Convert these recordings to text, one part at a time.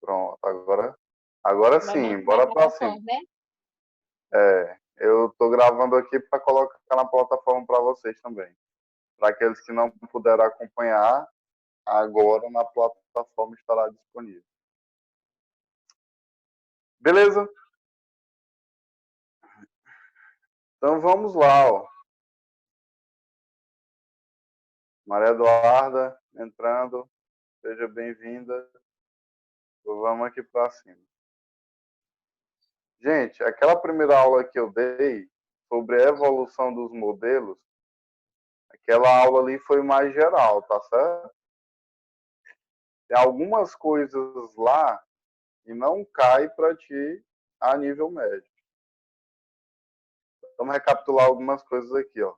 Pronto, agora sim, bora para cima. Né? Eu estou gravando aqui para colocar na plataforma para vocês também. Para aqueles que não puderam acompanhar, agora na plataforma estará disponível. Beleza? Então vamos lá, ó. Maria Eduarda entrando, seja bem-vinda. Vamos aqui para cima. Gente, aquela primeira aula que eu dei sobre a evolução dos modelos, aquela aula ali foi mais geral, tá certo? Tem algumas coisas lá que não cai para ti a nível médio. Vamos recapitular algumas coisas aqui, ó.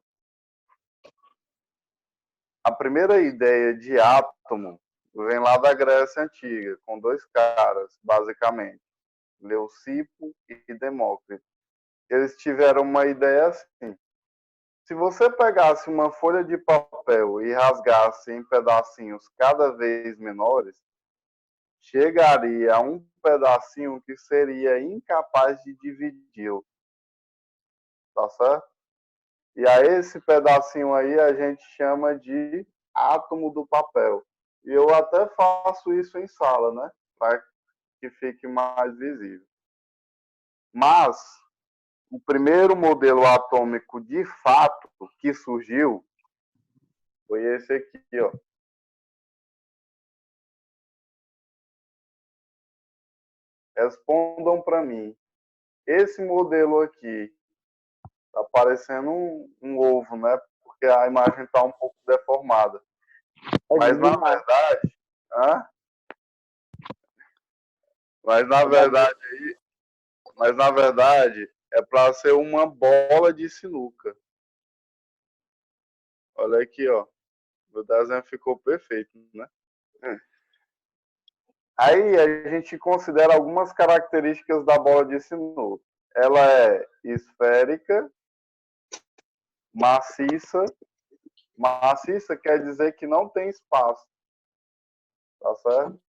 A primeira ideia de átomo vem lá da Grécia Antiga, com dois caras, basicamente, Leucipo e Demócrito. Eles tiveram uma ideia assim: se você pegasse uma folha de papel e rasgasse em pedacinhos cada vez menores, chegaria a um pedacinho que seria incapaz de dividi-lo. Tá certo? E a esse pedacinho aí a gente chama de átomo do papel. E eu até faço isso em sala, né? Para que fique mais visível. Mas o primeiro modelo atômico de fato que surgiu foi esse aqui, ó. Respondam para mim. Esse modelo aqui tá parecendo um ovo, né? Porque a imagem está um pouco deformada. Mas na verdade, mas na verdade é para ser uma bola de sinuca. Olha aqui, ó. O desenho ficou perfeito, né? Aí a gente considera algumas características da bola de sinuca. Ela é esférica, maciça. Maciça quer dizer que não tem espaço. Tá certo?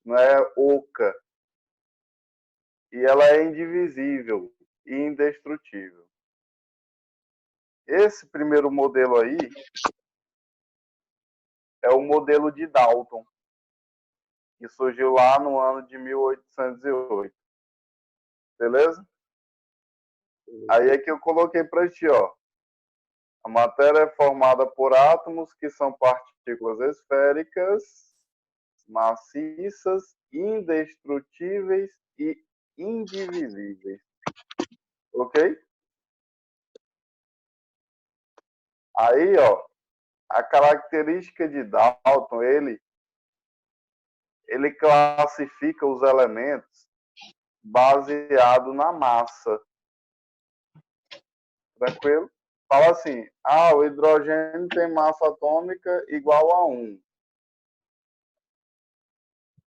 Não é oca. E ela é indivisível e indestrutível. Esse primeiro modelo aí é o modelo de Dalton, que surgiu lá no ano de 1808. Beleza? Aí é que eu coloquei para ti, ó. A matéria é formada por átomos que são partículas esféricas, maciças, indestrutíveis e indivisíveis. Ok? Aí, ó, a característica de Dalton, ele classifica os elementos baseado na massa. Tranquilo? Fala assim, o hidrogênio tem massa atômica igual a 1.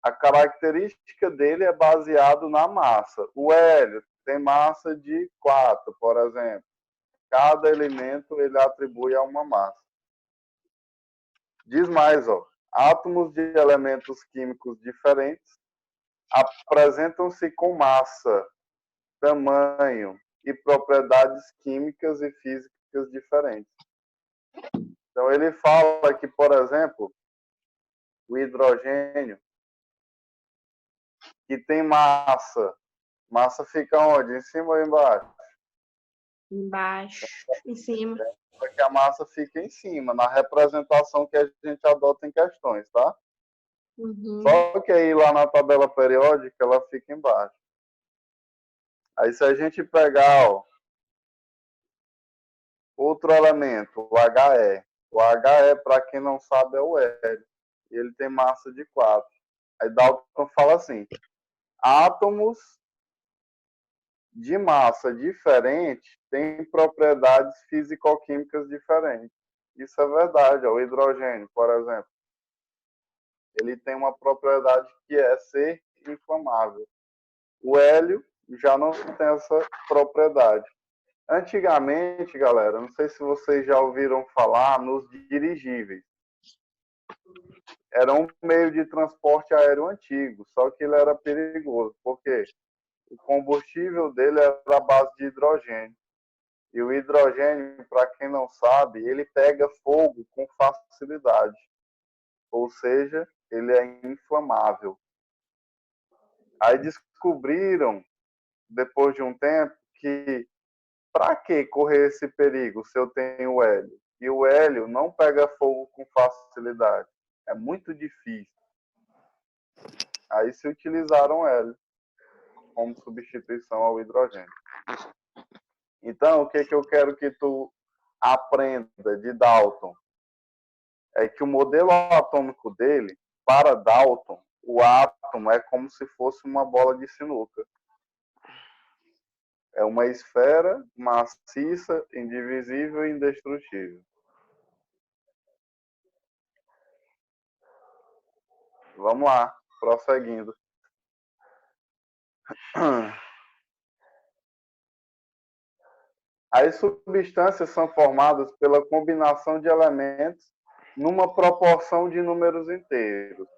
A característica dele é baseado na massa. O hélio tem massa de 4, por exemplo. Cada elemento ele atribui a uma massa. Diz mais, ó. Átomos de elementos químicos diferentes apresentam-se com massa, tamanho e propriedades químicas e físicas diferentes. Então ele fala que, por exemplo, o hidrogênio, que tem massa. Massa fica onde? Em cima ou embaixo? Embaixo, em cima. Para que a massa fique em cima, na representação que a gente adota em questões, tá? Uhum. Só que aí lá na tabela periódica ela fica embaixo. Aí se a gente pegar, ó, outro elemento, o He. O He, para quem não sabe, é o hélio. E ele tem massa de 4. Aí Dalton fala assim, átomos de massa diferente têm propriedades físico-químicas diferentes. Isso é verdade. O hidrogênio, por exemplo, ele tem uma propriedade que é ser inflamável. O hélio já não tem essa propriedade. Antigamente, galera, não sei se vocês já ouviram falar nos dirigíveis. era um meio de transporte aéreo antigo, só que ele era perigoso, porque o combustível dele era à base de hidrogênio. E o hidrogênio, para quem não sabe, ele pega fogo com facilidade. Ou seja, ele é inflamável. Aí descobriram, depois de um tempo, que para que correr esse perigo se eu tenho hélio? E o hélio não pega fogo com facilidade. É muito difícil. Aí se utilizaram hélio como substituição ao hidrogênio. Então, o que eu quero que tu aprenda de Dalton é que o modelo atômico dele, para Dalton, o átomo é como se fosse uma bola de sinuca. É uma esfera maciça, indivisível e indestrutível. Vamos lá, prosseguindo. As substâncias são formadas pela combinação de elementos numa proporção de números inteiros.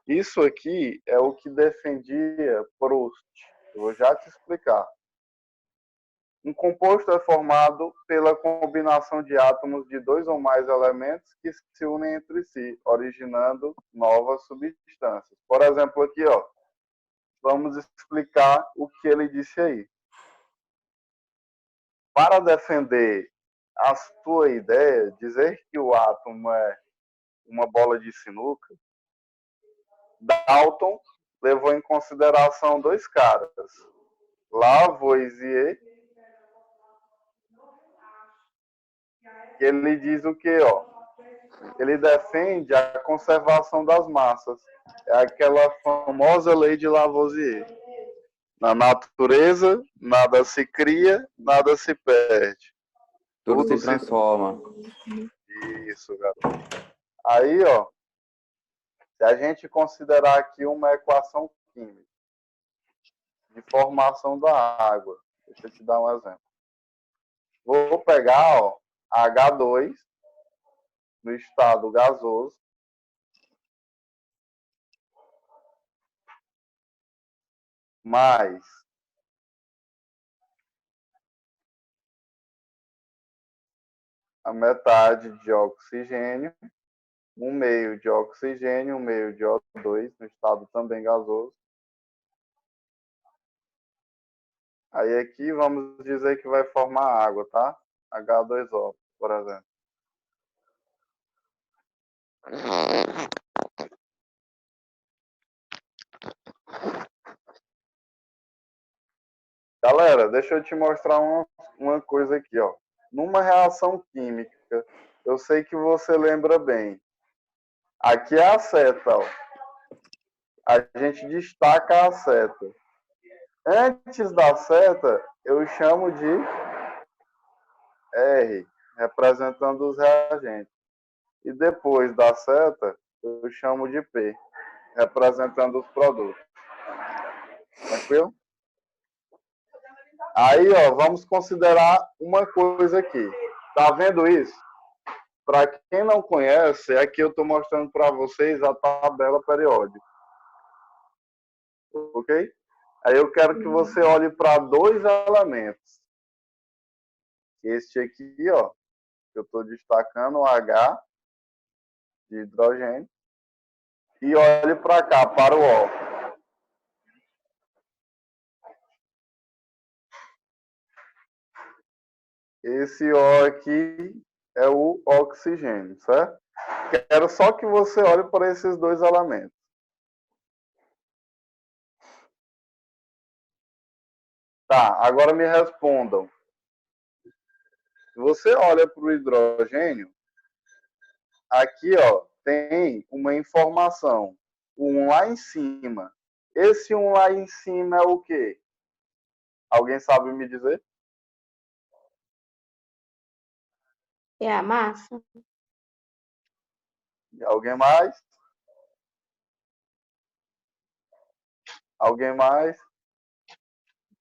Isso aqui é o que defendia Proust. Eu vou já te explicar. Um composto é formado pela combinação de átomos de dois ou mais elementos que se unem entre si, originando novas substâncias. Por exemplo, aqui, ó, vamos explicar o que ele disse aí. Para defender a sua ideia, dizer que o átomo é uma bola de sinuca, Dalton levou em consideração dois caras, Lavoisier, que ele diz o que, ó? Ele defende a conservação das massas. É aquela famosa lei de Lavoisier. Na natureza, nada se cria, nada se perde. Tudo se transforma. Isso, garoto. Aí, ó, se a gente considerar aqui uma equação química de formação da água, deixa eu te dar um exemplo. Vou pegar, ó, H2 no estado gasoso mais a metade de oxigênio, um meio de oxigênio, um meio de O2 no estado também gasoso. Aí aqui vamos dizer que vai formar água, tá? H2O, por exemplo. Galera, deixa eu te mostrar uma coisa aqui, ó. Numa reação química, eu sei que você lembra bem. Aqui é a seta, ó. A gente destaca a seta. Antes da seta, eu chamo de R, representando os reagentes. E depois da seta, eu chamo de P, representando os produtos. Tranquilo? Aí, ó, vamos considerar uma coisa aqui. Tá vendo isso? Para quem não conhece, aqui eu estou mostrando para vocês a tabela periódica. Ok? Aí eu quero que você olhe para dois elementos. Este aqui, ó, que eu estou destacando, o H, de hidrogênio. E olhe para cá, para o O. Esse O aqui é o oxigênio, certo? Quero só que você olhe para esses dois elementos. Tá, agora me respondam. Se você olha para o hidrogênio, aqui, ó, tem uma informação. Um lá em cima. Esse um lá em cima é o quê? Alguém sabe me dizer? É a massa? Alguém mais? Alguém mais?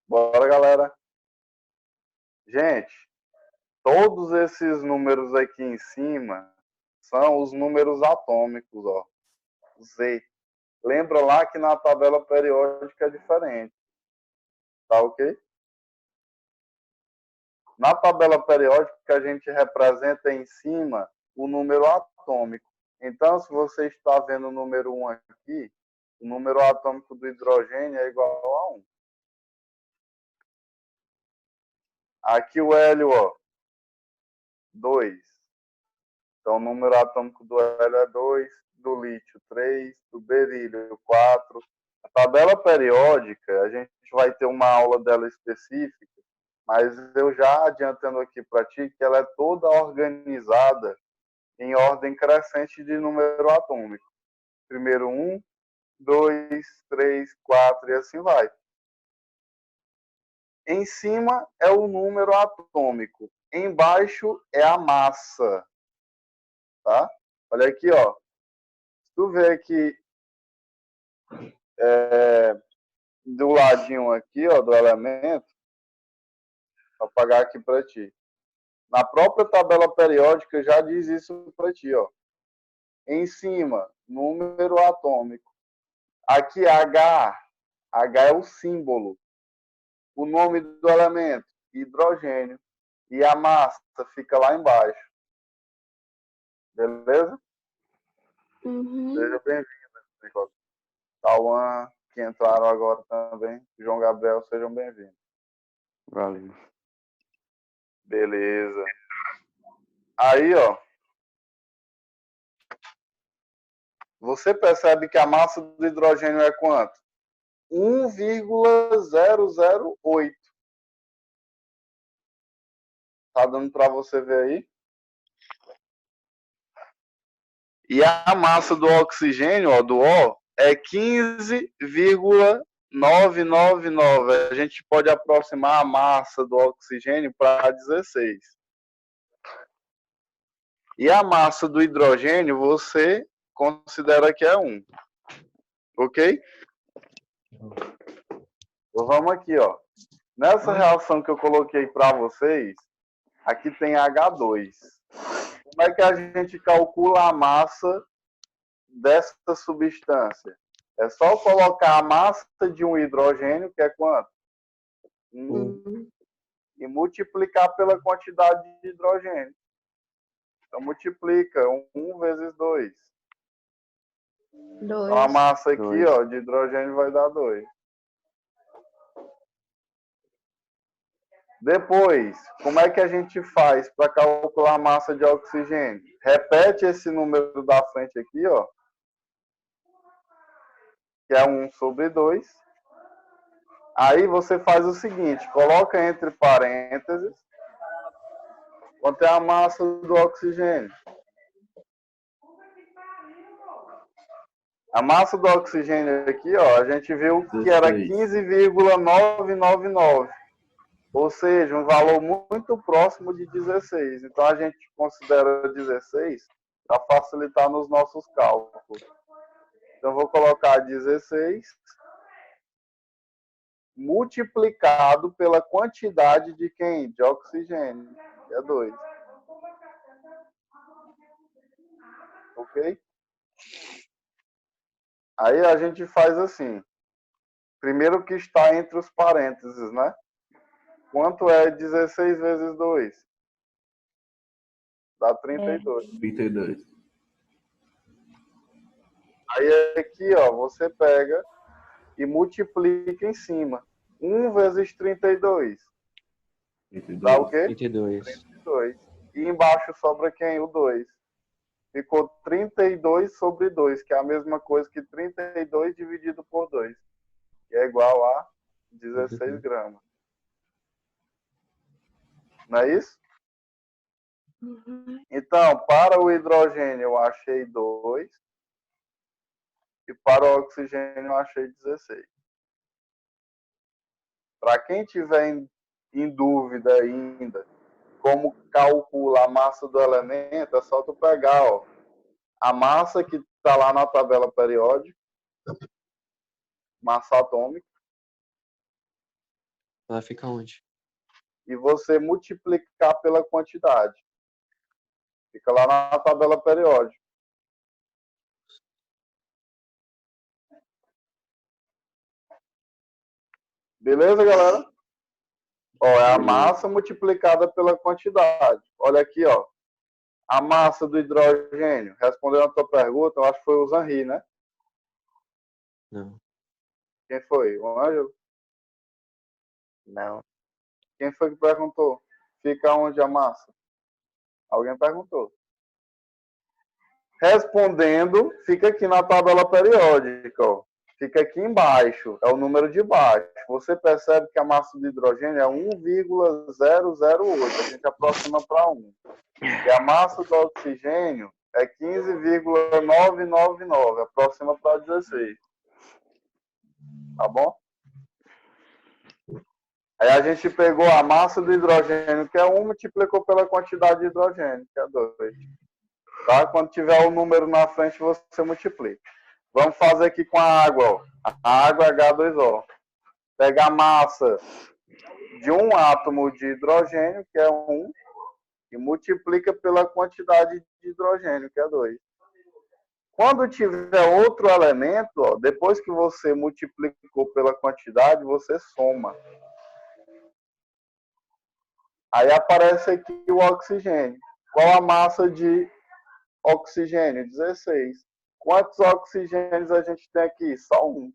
Bora, galera. Gente, todos esses números aqui em cima são os números atômicos, ó. Z. Lembra lá que na tabela periódica é diferente. Tá ok? Na tabela periódica, a gente representa em cima o número atômico. Então, se você está vendo o número 1 aqui, o número atômico do hidrogênio é igual a 1. Aqui o hélio, ó, 2. Então, o número atômico do hélio é 2, do lítio 3, do berílio 4. A tabela periódica, a gente vai ter uma aula dela específica, mas eu já adiantando aqui para ti que ela é toda organizada em ordem crescente de número atômico. Primeiro 1, 2, 3, 4 e assim vai. Em cima é o número atômico. Embaixo é a massa. Tá? Olha aqui, ó. Se tu vê aqui do ladinho aqui, ó, do elemento, vou apagar aqui para ti. Na própria tabela periódica já diz isso para ti, ó. Em cima, número atômico. Aqui H é o símbolo. O nome do elemento, hidrogênio. E a massa fica lá embaixo. Beleza? Uhum. Seja bem-vindo, Tauan, que entraram agora também. João Gabriel, sejam bem-vindos. Valeu. Beleza. Aí, ó. Você percebe que a massa do hidrogênio é quanto? 1,008. Tá dando para você ver aí? E a massa do oxigênio, ó, do O, é 15,999. A gente pode aproximar a massa do oxigênio para 16. E a massa do hidrogênio, você considera que é 1. Ok? Então vamos aqui, ó. Nessa reação que eu coloquei para vocês, aqui tem H2. Como é que a gente calcula a massa dessa substância? É só colocar a massa de um hidrogênio, que é quanto? 1, e multiplicar pela quantidade de hidrogênio. Então, multiplica 1 vezes 2. Então, a massa aqui, ó, de hidrogênio vai dar 2. Depois, como é que a gente faz para calcular a massa de oxigênio? Repete esse número da frente aqui, ó, que é 1 sobre 2. Aí você faz o seguinte, coloca entre parênteses quanto é a massa do oxigênio. A massa do oxigênio aqui, ó, a gente viu que era 15,999. Ou seja, um valor muito próximo de 16. Então, a gente considera 16 para facilitar nos nossos cálculos. Então, eu vou colocar 16 multiplicado pela quantidade de quem? De oxigênio, que é 2. Ok? Aí a gente faz assim. Primeiro que está entre os parênteses, né? Quanto é 16 vezes 2? Dá 32. 32. Aí aqui, ó, você pega e multiplica em cima. 1 vezes 32. 32. Dá o quê? 32. 32. E embaixo sobra quem? O 2. Ficou 32 sobre 2, que é a mesma coisa que 32 dividido por 2. Que é igual a 16 gramas. Não é isso? Então, para o hidrogênio eu achei 2. E para o oxigênio eu achei 16. Para quem tiver em dúvida ainda como calcula a massa do elemento, é só tu pegar, ó, a massa que está lá na tabela periódica, massa atômica, Ela fica onde? e você multiplicar pela quantidade. Fica lá na tabela periódica. Beleza, galera? Ó, é a massa multiplicada pela quantidade. Olha aqui, ó. A massa do hidrogênio. Respondendo a tua pergunta, eu acho que foi o Zanri, né? Não. Quem foi? O Ângelo? Não. Quem foi que perguntou? Fica onde a massa? Alguém perguntou. Respondendo, fica aqui na tabela periódica, ó. Fica aqui embaixo, é o número de baixo. Você percebe que a massa do hidrogênio é 1,008, a gente aproxima para 1. E a massa do oxigênio é 15,999, aproxima para 16. Tá bom? Aí a gente pegou a massa do hidrogênio, que é 1, multiplicou pela quantidade de hidrogênio, que é 2. Tá? Quando tiver o número na frente, você multiplica. Vamos fazer aqui com a água. Ó. A água é H2O. Pega a massa de um átomo de hidrogênio, que é 1, e multiplica pela quantidade de hidrogênio, que é 2. Quando tiver outro elemento, ó, depois que você multiplicou pela quantidade, você soma. Aí aparece aqui o oxigênio. Qual a massa de oxigênio? 16. Quantos oxigênios a gente tem aqui? Só 1.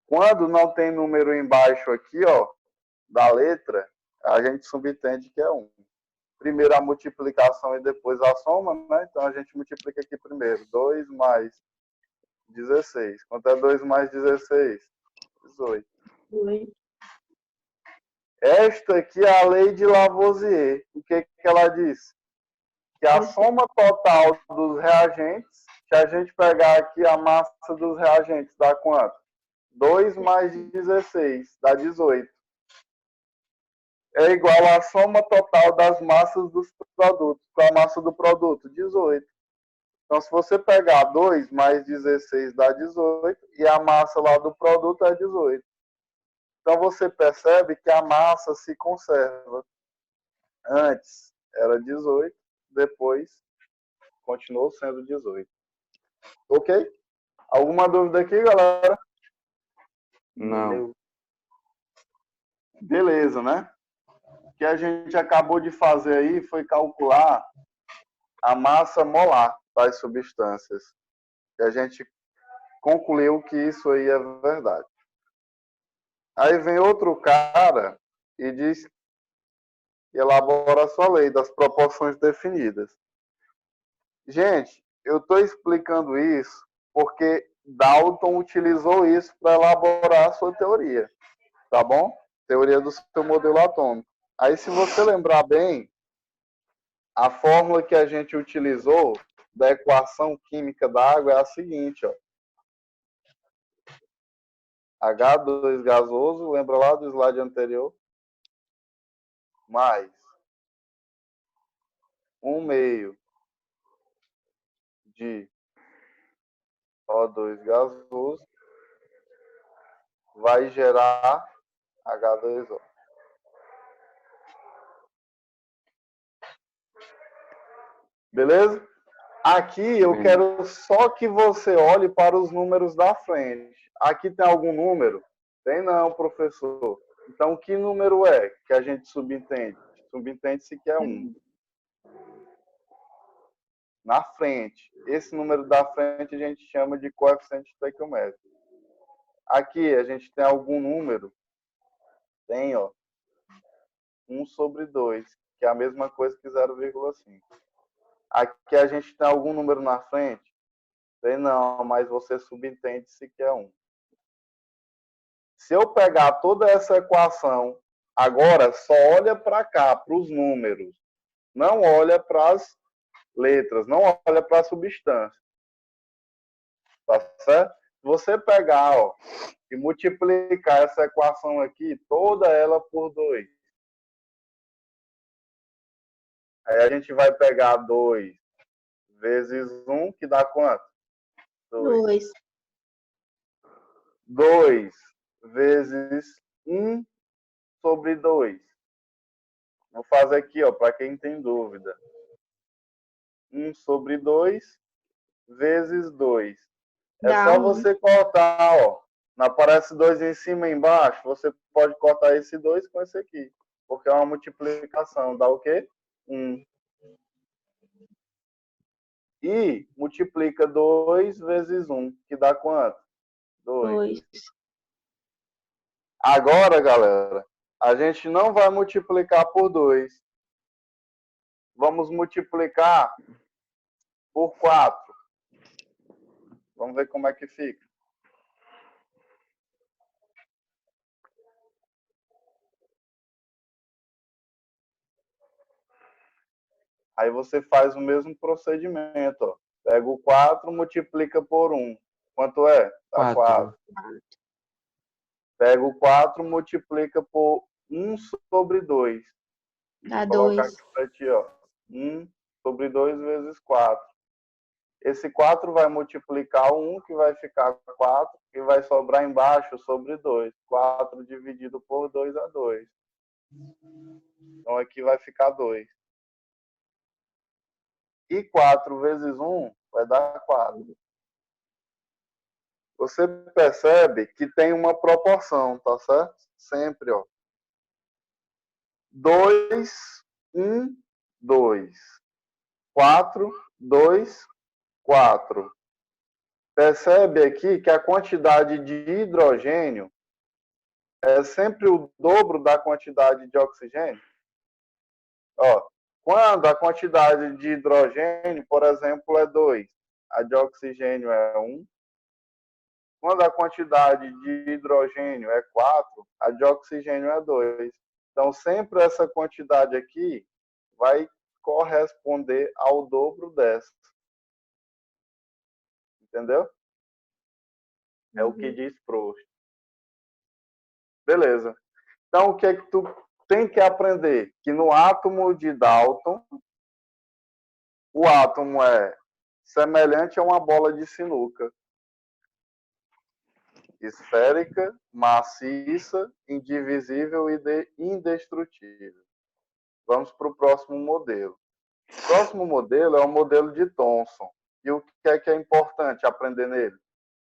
Quando não tem número embaixo aqui, ó, da letra, a gente subentende que é 1. Primeiro a multiplicação e depois a soma, né? Então a gente multiplica aqui primeiro. 2 mais 16. Quanto é 2 mais 16? 18. Oi. Esta aqui é a lei de Lavoisier. O que ela diz? Que a soma total dos reagentes, se a gente pegar aqui a massa dos reagentes, dá quanto? 2 mais 16, dá 18. É igual à soma total das massas dos produtos. Qual a massa do produto? 18. Então, se você pegar 2 mais 16 dá 18, e a massa lá do produto é 18. Então, você percebe que a massa se conserva. Antes era 18, depois continuou sendo 18. Ok? Alguma dúvida aqui, galera? Não. Beleza, né? O que a gente acabou de fazer aí foi calcular a massa molar das substâncias. E a gente concluiu que isso aí é verdade. Aí vem outro cara e diz que elabora a sua lei das proporções definidas. Gente, eu estou explicando isso porque Dalton utilizou isso para elaborar a sua teoria, tá bom? Teoria do seu modelo atômico. Aí, se você lembrar bem, a fórmula que a gente utilizou da equação química da água é a seguinte, ó. H2 gasoso, lembra lá do slide anterior? Mais 1/2 de O2 gasoso vai gerar H2O. Beleza? Aqui eu quero só que você olhe para os números da frente. Aqui tem algum número? Tem não, professor. Então, que número é que a gente subentende? Subentende-se que é 1. Na frente. Esse número da frente a gente chama de coeficiente estequiométrico. Aqui a gente tem algum número? Tem, ó. 1/2, que é a mesma coisa que 0,5. Aqui a gente tem algum número na frente? Tem não, mas você subentende-se que é 1. Se eu pegar toda essa equação, agora só olha para cá, para os números. Não olha para as letras, não olha para a substância. Tá certo? Se você pegar, ó, e multiplicar essa equação aqui, toda ela por 2. Aí a gente vai pegar 2 vezes 1, que dá quanto? 2. 2 vezes 1/2. Vou fazer aqui, ó, para quem tem dúvida. 1/2 vezes 2. É Dá só 1. você cortar, ó. Não aparece 2 em cima e embaixo? Você pode cortar esse 2 com esse aqui. Porque é uma multiplicação. Dá o quê? 1. E multiplica 2 vezes 1, que dá quanto? 2. 2. Agora, galera, a gente não vai multiplicar por 2. Vamos multiplicar por 4. Vamos ver como é que fica. Aí você faz o mesmo procedimento. Ó. Pega o 4, multiplica por 1. Quanto é? Dá 4. Pega o 4, multiplica por 1 sobre 2. Dá Vou colocar 2. aqui para ti, ó. 1 sobre 2 vezes 4. Esse 4 vai multiplicar o 1, que vai ficar 4, e vai sobrar embaixo sobre 2. 4 dividido por 2 é 2. Então aqui vai ficar 2. E 4 vezes 1 vai dar 4. Você percebe que tem uma proporção, tá certo? Sempre, ó. 2, 1, 2. 4, 2, 4. Percebe aqui que a quantidade de hidrogênio é sempre o dobro da quantidade de oxigênio? Ó, quando a quantidade de hidrogênio, por exemplo, é 2, a de oxigênio é 1. Quando a quantidade de hidrogênio é 4, a de oxigênio é 2. Então, sempre essa quantidade aqui vai corresponder ao dobro dessa. Entendeu? É o que diz Proust. Beleza. Então, o que é que tu tem que aprender? Que no átomo de Dalton, o átomo é semelhante a uma bola de sinuca. Esférica, maciça, indivisível e indestrutível. Vamos para o próximo modelo. O próximo modelo é o modelo de Thomson. E o que é importante aprender nele?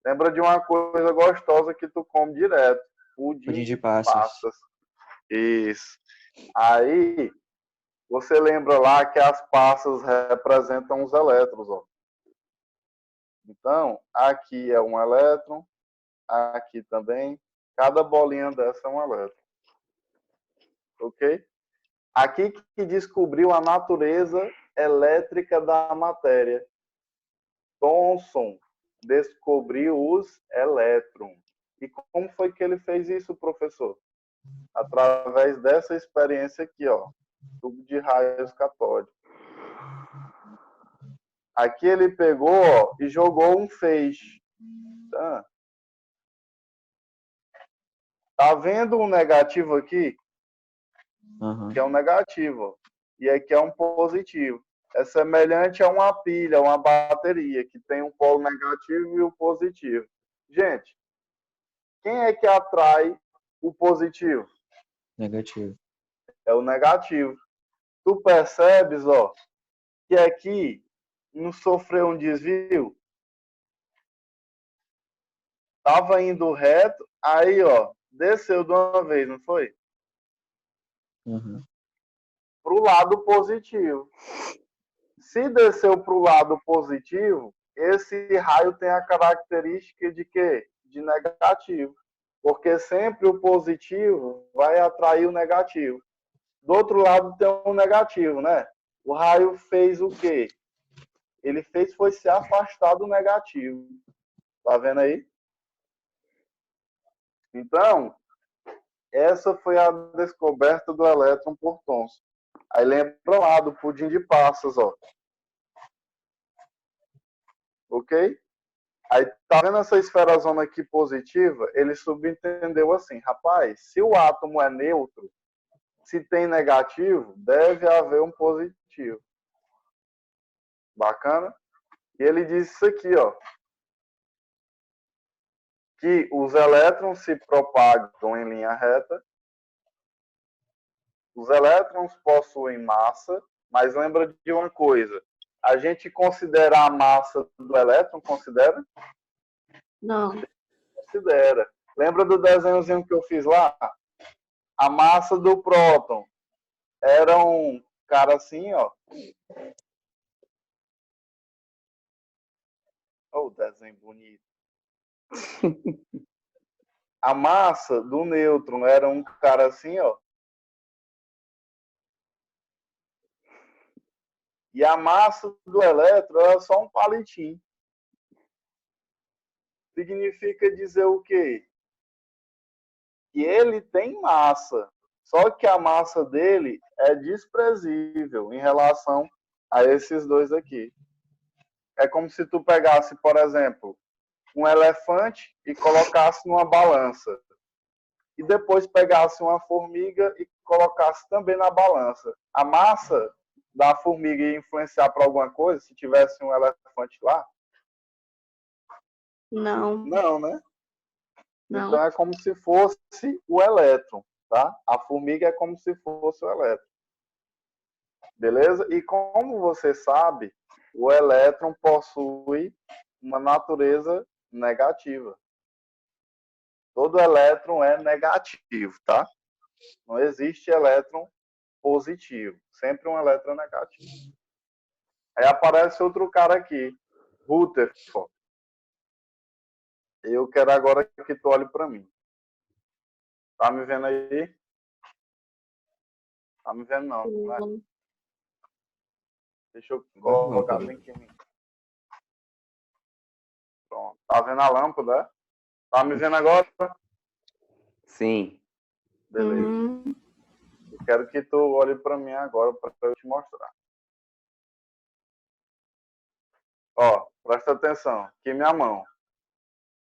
Lembra de uma coisa gostosa que tu come direto. Pudim de passas. Isso. Aí, você lembra lá que as passas representam os elétrons. Ó. Então, aqui é um elétron, aqui também. Cada bolinha dessa é um elétron. Ok? Aqui que descobriu a natureza elétrica da matéria. Thomson descobriu os elétrons. E como foi que ele fez isso, professor? Através dessa experiência aqui, ó, tubo de raios catódicos. Aqui ele pegou, ó, e jogou um feixe. Tá vendo um negativo aqui? Uhum. Que é um negativo, ó. E aqui é um positivo. É semelhante a uma pilha, uma bateria, que tem um polo negativo e o positivo. Gente, quem é que atrai o positivo? Negativo. É o negativo. Tu percebes, ó, que aqui não sofreu um desvio? Tava indo reto, aí, ó, desceu de uma vez, não foi? Uhum. Pro lado positivo. Se desceu para o lado positivo, esse raio tem a característica de quê? De negativo. Porque sempre o positivo vai atrair o negativo. Do outro lado tem um negativo, né? O raio fez o quê? Ele foi se afastar do negativo. Tá vendo aí? Então, essa foi a descoberta do elétron por Thomson. Aí lembra lá do pudim de passas, ó. Ok? Aí, tá vendo essa esferazona aqui positiva? Ele subentendeu assim, rapaz, se o átomo é neutro, se tem negativo, deve haver um positivo. Bacana? E ele diz isso aqui, ó, que os elétrons se propagam em linha reta, os elétrons possuem massa, mas lembra de uma coisa, a gente considera a massa do elétron, considera? Não. Considera. Lembra do desenhozinho que eu fiz lá? A massa do próton era um cara assim, ó. Oh, desenho bonito. A massa do nêutron era um cara assim, ó. E a massa do elétron era só um palitinho. Significa dizer o quê? Que ele tem massa. Só que a massa dele é desprezível em relação a esses dois aqui. É como se tu pegasse, por exemplo, um elefante e colocasse numa balança. E depois pegasse uma formiga e colocasse também na balança. A massa da formiga ia influenciar para alguma coisa se tivesse um elefante lá? Não, Não, né? não. Então é como se fosse o elétron, tá? A formiga é como se fosse o elétron. Beleza? E como você sabe, o elétron possui uma natureza negativa. Todo elétron é negativo, tá? Não existe elétron positivo. Sempre um elétron negativo. Aí aparece outro cara aqui, Rutherford. Eu quero agora que tu olhe para mim. Tá me vendo aí? Tá me vendo não, né? Deixa eu colocar bem aqui. Pronto. Tá vendo a lâmpada? Tá me vendo agora? Sim. Beleza. Uhum. Eu quero que tu olhe para mim agora para eu te mostrar. Ó, presta atenção. Aqui minha mão.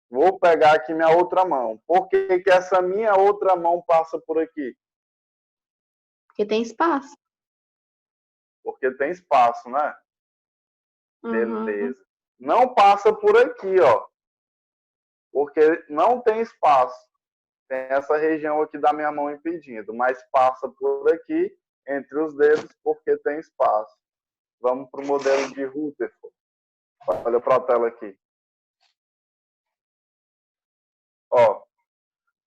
Vou pegar aqui minha outra mão. Por que que essa minha outra mão passa por aqui? Porque tem espaço. Porque tem espaço, né? Uhum. Beleza. Não passa por aqui, ó. Porque não tem espaço. Tem essa região aqui da minha mão impedindo, mas passa por aqui entre os dedos porque tem espaço. Vamos para o modelo de Rutherford. Olha para a tela aqui. Ó,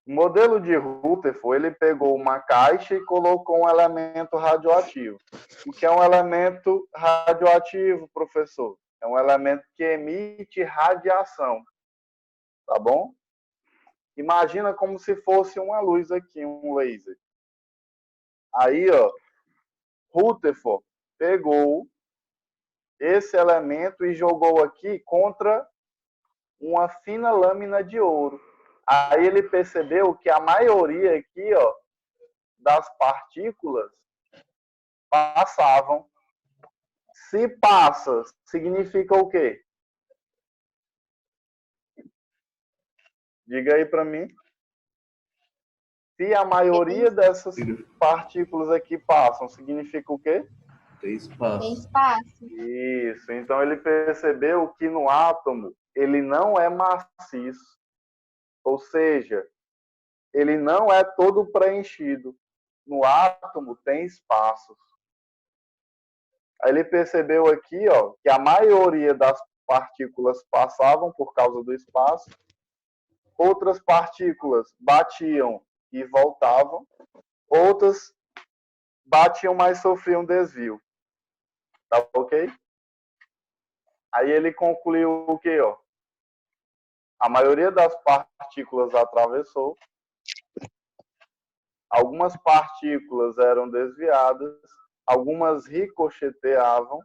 o modelo de Rutherford, ele pegou uma caixa e colocou um elemento radioativo. O que é um elemento radioativo, professor? É um elemento que emite radiação. Tá bom? Imagina como se fosse uma luz aqui, um laser. Aí, ó, Rutherford pegou esse elemento e jogou aqui contra uma fina lâmina de ouro. Aí ele percebeu que a maioria aqui, ó, das partículas passavam. Se passa, significa o quê? Diga aí para mim. Se a maioria dessas partículas aqui passam, significa o quê? Tem espaço. Tem espaço. Isso. Então ele percebeu que no átomo ele não é maciço. Ou seja, ele não é todo preenchido. No átomo tem espaços. Aí ele percebeu aqui, ó, que a maioria das partículas passavam por causa do espaço. Outras partículas batiam e voltavam. Outras batiam, mas sofriam desvio. Tá ok? Aí ele concluiu o quê, ó? A maioria das partículas atravessou. Algumas partículas eram desviadas, algumas ricocheteavam,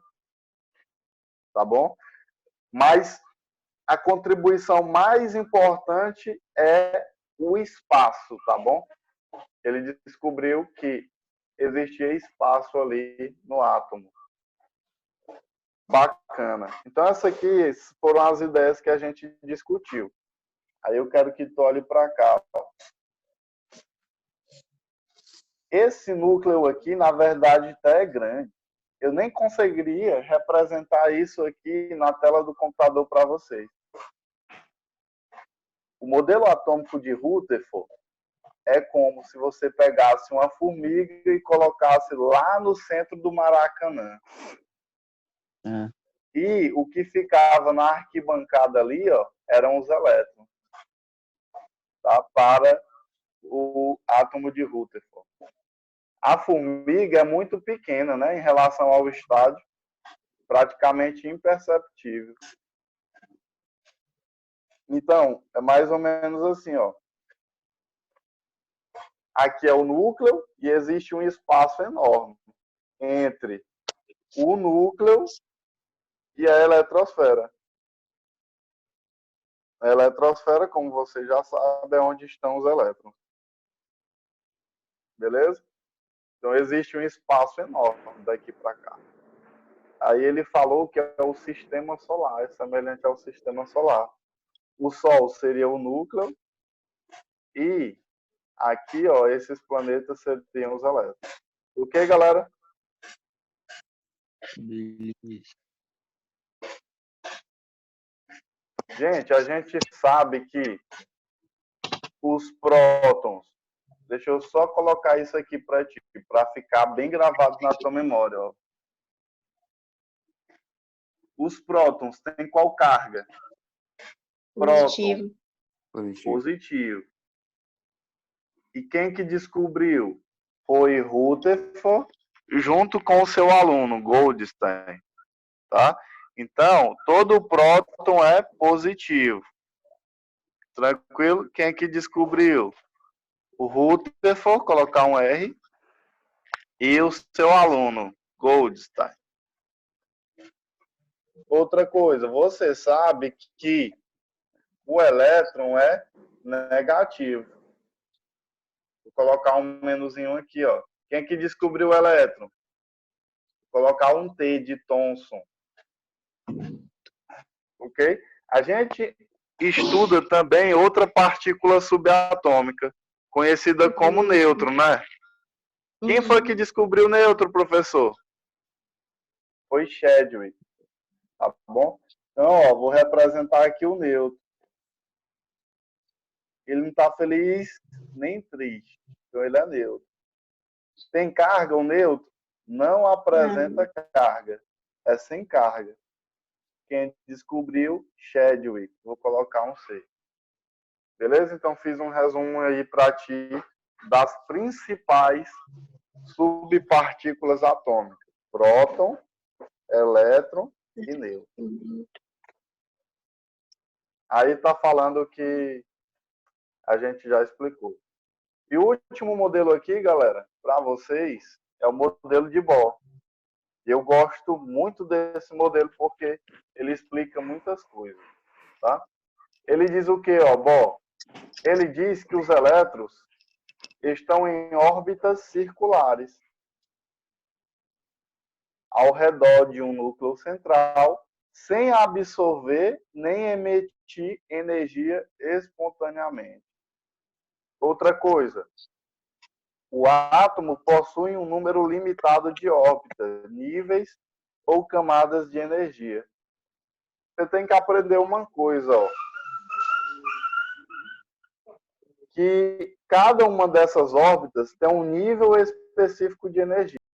tá bom? Mas a contribuição mais importante é o espaço, tá bom? Ele descobriu que existia espaço ali no átomo. Bacana. Então, essas aqui foram as ideias que a gente discutiu. Aí eu quero que tu olhe para cá. Esse núcleo aqui, na verdade, até é grande. Eu nem conseguiria representar isso aqui na tela do computador para vocês. O modelo atômico de Rutherford é como se você pegasse uma formiga e colocasse lá no centro do Maracanã. E o que ficava na arquibancada ali, ó, eram os elétrons. tá? Para o átomo de Rutherford. A formiga é muito pequena, né? Em relação ao estádio, praticamente imperceptível. Então, é mais ou menos assim, ó. Aqui é o núcleo e existe um espaço enorme entre o núcleo e a eletrosfera. A eletrosfera, como você já sabe, é onde estão os elétrons. Beleza? Então, existe um espaço enorme daqui para cá. Aí ele falou que é o sistema solar, é semelhante ao sistema solar. O Sol seria o núcleo e aqui, ó, esses planetas seriam os elétrons. Ok, galera? Beleza. Gente, a gente sabe que os prótons... Deixa eu só colocar isso aqui para ti, para ficar bem gravado na tua memória, ó. Os prótons têm qual carga? Positivo. Positivo. E quem que descobriu? Foi Rutherford, junto com o seu aluno, Goldstein. Tá? Então, todo próton é positivo. Tranquilo? Quem que descobriu? O Rutherford, colocar um R, e o seu aluno, Goldstein. Outra coisa, você sabe que o elétron é negativo. Vou colocar um menuzinho aqui, ó. Quem que descobriu o elétron? Vou colocar um T de Thomson. Ok? A gente estuda também outra partícula subatômica, conhecida como nêutron, né? Quem foi que descobriu o nêutron, professor? Foi Chadwick. Tá bom? Então, ó, vou representar aqui o nêutron. Ele não está feliz nem triste. Então, ele é neutro. Tem carga o nêutron? Não apresenta carga. É sem carga. Quem descobriu? Chadwick. Vou colocar um C. Beleza? Então, fiz um resumo aí para ti das principais subpartículas atômicas. Próton, elétron e nêutron. Aí está falando que a gente já explicou. E o último modelo aqui, galera, para vocês, é o modelo de Bohr. Eu gosto muito desse modelo porque ele explica muitas coisas, tá? Ele diz o quê, ó, Bohr? Ele diz que os elétrons estão em órbitas circulares ao redor de um núcleo central, sem absorver nem emitir energia espontaneamente. Outra coisa, o átomo possui um número limitado de órbitas, níveis ou camadas de energia. Você tem que aprender uma coisa, ó, que cada uma dessas órbitas tem um nível específico de energia.